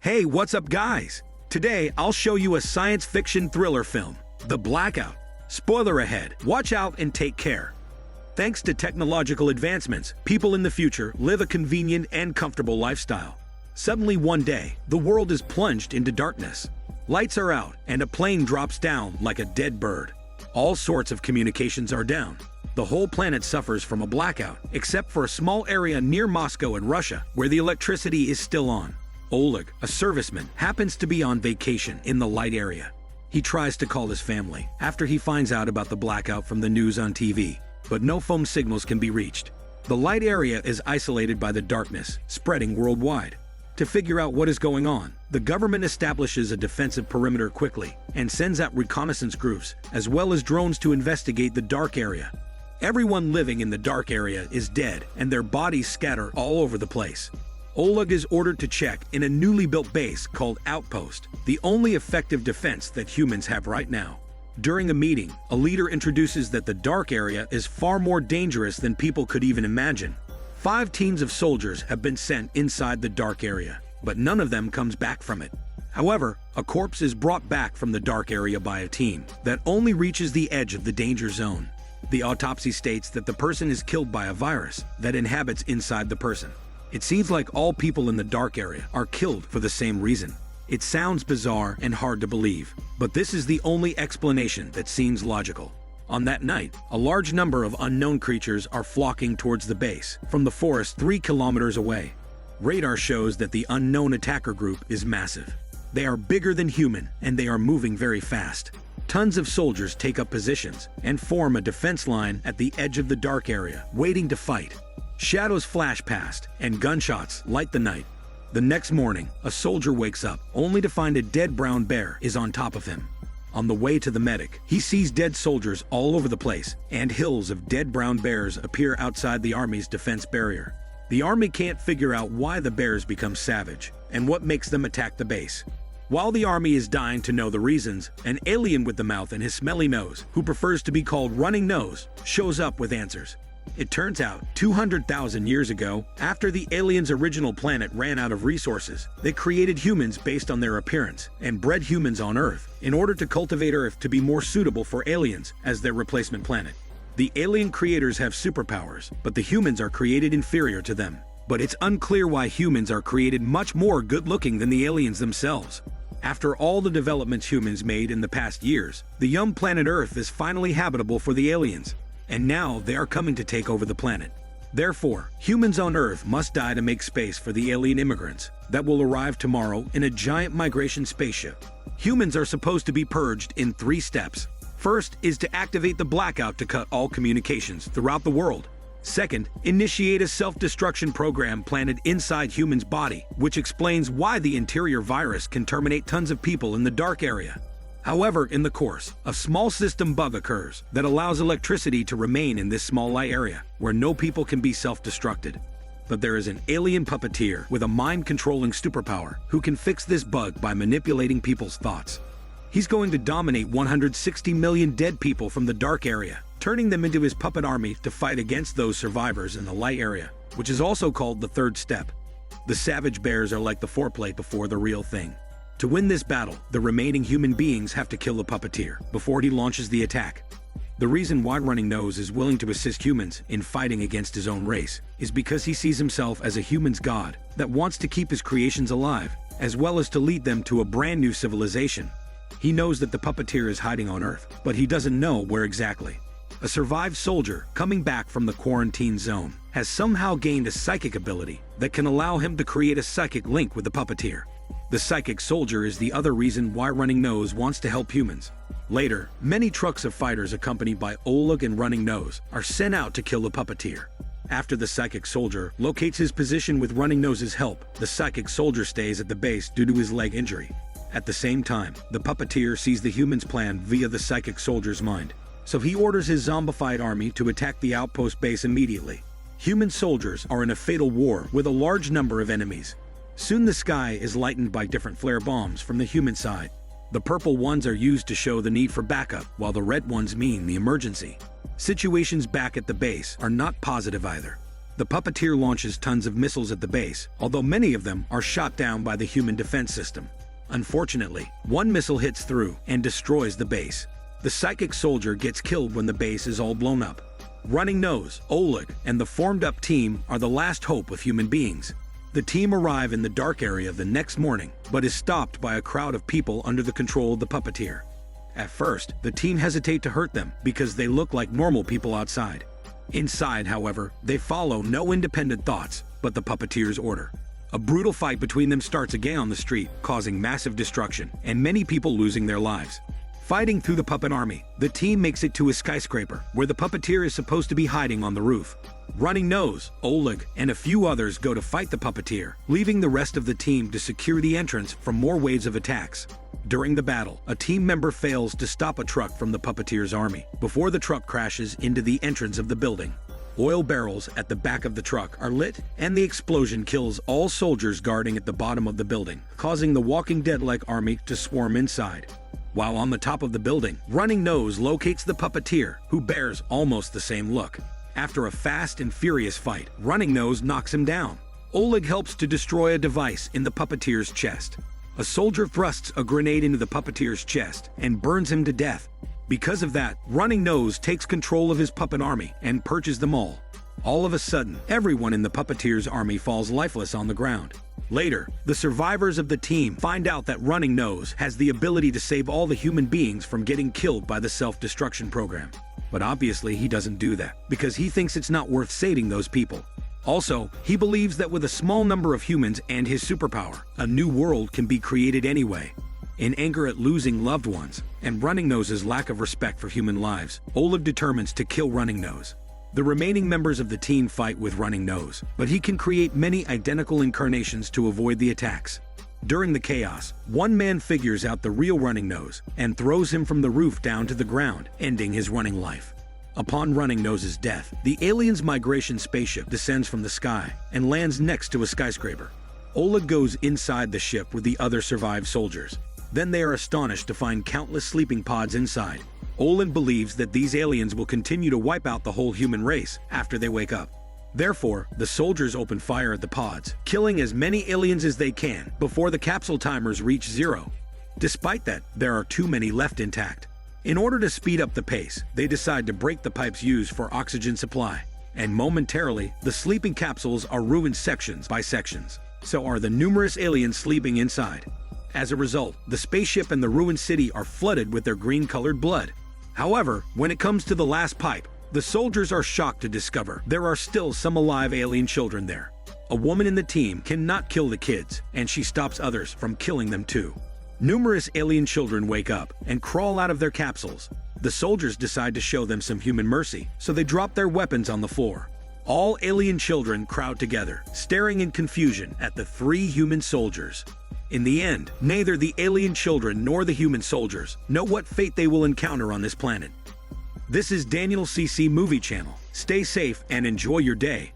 Hey, what's up guys? Today I'll show you a science fiction thriller film, The Blackout. Spoiler ahead, watch out and take care. Thanks to technological advancements, people in the future live a convenient and comfortable lifestyle. Suddenly one day, the world is plunged into darkness. Lights are out and a plane drops down like a dead bird. All sorts of communications are down. The whole planet suffers from a blackout, except for a small area near Moscow in Russia where the electricity is still on. Oleg, a serviceman, happens to be on vacation in the light area. He tries to call his family after he finds out about the blackout from the news on TV, but no phone signals can be reached. The light area is isolated by the darkness, spreading worldwide. To figure out what is going on, the government establishes a defensive perimeter quickly and sends out reconnaissance groups as well as drones to investigate the dark area. Everyone living in the dark area is dead and their bodies scatter all over the place. Oleg is ordered to check in a newly built base called Outpost, the only effective defense that humans have right now. During a meeting, a leader introduces that the dark area is far more dangerous than people could even imagine. 5 teams of soldiers have been sent inside the dark area, but none of them comes back from it. However, a corpse is brought back from the dark area by a team that only reaches the edge of the danger zone. The autopsy states that the person is killed by a virus that inhabits inside the person. It seems like all people in the dark area are killed for the same reason. It sounds bizarre and hard to believe, but this is the only explanation that seems logical. On that night, a large number of unknown creatures are flocking towards the base from the forest 3 kilometers away. Radar shows that the unknown attacker group is massive. They are bigger than human and they are moving very fast. Tons of soldiers take up positions and form a defense line at the edge of the dark area, waiting to fight. Shadows flash past, and gunshots light the night. The next morning, a soldier wakes up, only to find a dead brown bear is on top of him. On the way to the medic, he sees dead soldiers all over the place, and hills of dead brown bears appear outside the army's defense barrier. The army can't figure out why the bears become savage, and what makes them attack the base. While the army is dying to know the reasons, an alien with the mouth and his smelly nose, who prefers to be called Running Nose, shows up with answers. It turns out, 200,000 years ago, after the aliens' original planet ran out of resources, they created humans based on their appearance and bred humans on Earth in order to cultivate Earth to be more suitable for aliens as their replacement planet. The alien creators have superpowers, but the humans are created inferior to them. But it's unclear why humans are created much more good-looking than the aliens themselves. After all the developments humans made in the past years, the young planet Earth is finally habitable for the aliens. And now they are coming to take over the planet. Therefore, humans on Earth must die to make space for the alien immigrants that will arrive tomorrow in a giant migration spaceship. Humans are supposed to be purged in 3 steps. First is to activate the blackout to cut all communications throughout the world. Second, initiate a self-destruction program planted inside humans' body, which explains why the interior virus can terminate tons of people in the dark area. However, in the course, a small system bug occurs that allows electricity to remain in this small light area, where no people can be self-destructed. But there is an alien puppeteer with a mind-controlling superpower who can fix this bug by manipulating people's thoughts. He's going to dominate 160 million dead people from the dark area, turning them into his puppet army to fight against those survivors in the light area, which is also called the 3rd step. The savage bears are like the foreplay before the real thing. To win this battle, the remaining human beings have to kill the puppeteer before he launches the attack. The reason why Running Nose is willing to assist humans in fighting against his own race is because he sees himself as a human's god that wants to keep his creations alive, as well as to lead them to a brand new civilization. He knows that the puppeteer is hiding on Earth, but he doesn't know where exactly. A survived soldier coming back from the quarantine zone has somehow gained a psychic ability that can allow him to create a psychic link with the puppeteer. The psychic soldier is the other reason why Running Nose wants to help humans. Later, many trucks of fighters accompanied by Oleg and Running Nose are sent out to kill the puppeteer. After the psychic soldier locates his position with Running Nose's help, the psychic soldier stays at the base due to his leg injury. At the same time, the puppeteer sees the humans' plan via the psychic soldier's mind, so he orders his zombified army to attack the outpost base immediately. Human soldiers are in a fatal war with a large number of enemies. Soon the sky is lightened by different flare bombs from the human side. The purple ones are used to show the need for backup, while the red ones mean the emergency. Situations back at the base are not positive either. The puppeteer launches tons of missiles at the base, although many of them are shot down by the human defense system. Unfortunately, one missile hits through and destroys the base. The psychic soldier gets killed when the base is all blown up. Running Nose, Oleg, and the formed-up team are the last hope of human beings. The team arrive in the dark area the next morning, but is stopped by a crowd of people under the control of the puppeteer. At first, the team hesitate to hurt them because they look like normal people outside. Inside, however, they follow no independent thoughts but the puppeteer's order. A brutal fight between them starts again on the street, causing massive destruction and many people losing their lives. Fighting through the puppet army, the team makes it to a skyscraper where the puppeteer is supposed to be hiding on the roof. Running Nose, Oleg, and a few others go to fight the puppeteer, leaving the rest of the team to secure the entrance from more waves of attacks. During the battle, a team member fails to stop a truck from the puppeteer's army before the truck crashes into the entrance of the building. Oil barrels at the back of the truck are lit, and the explosion kills all soldiers guarding at the bottom of the building, causing the Walking Dead-like army to swarm inside. While on the top of the building, Running Nose locates the puppeteer, who bears almost the same look. After a fast and furious fight, Running Nose knocks him down. Oleg helps to destroy a device in the puppeteer's chest. A soldier thrusts a grenade into the puppeteer's chest and burns him to death. Because of that, Running Nose takes control of his puppet army and purges them all. All of a sudden, everyone in the puppeteer's army falls lifeless on the ground. Later, the survivors of the team find out that Running Nose has the ability to save all the human beings from getting killed by the self-destruction program. But obviously he doesn't do that, because he thinks it's not worth saving those people. Also, he believes that with a small number of humans and his superpower, a new world can be created anyway. In anger at losing loved ones, and Running Nose's lack of respect for human lives, Oleg determines to kill Running Nose. The remaining members of the team fight with Running Nose, but he can create many identical incarnations to avoid the attacks. During the chaos, one man figures out the real Running Nose and throws him from the roof down to the ground, ending his running life. Upon Running Nose's death, the alien's migration spaceship descends from the sky and lands next to a skyscraper. Oleg goes inside the ship with the other survived soldiers. Then they are astonished to find countless sleeping pods inside. Oleg believes that these aliens will continue to wipe out the whole human race after they wake up. Therefore, the soldiers open fire at the pods, killing as many aliens as they can before the capsule timers reach 0. Despite that, there are too many left intact. In order to speed up the pace, they decide to break the pipes used for oxygen supply. And momentarily, the sleeping capsules are ruined sections by sections. So are the numerous aliens sleeping inside. As a result, the spaceship and the ruined city are flooded with their green-colored blood. However, when it comes to the last pipe, the soldiers are shocked to discover there are still some alive alien children there. A woman in the team cannot kill the kids, and she stops others from killing them too. Numerous alien children wake up and crawl out of their capsules. The soldiers decide to show them some human mercy, so they drop their weapons on the floor. All alien children crowd together, staring in confusion at the 3 human soldiers. In the end, neither the alien children nor the human soldiers know what fate they will encounter on this planet. This is Daniel CC Movie Channel. Stay safe and enjoy your day.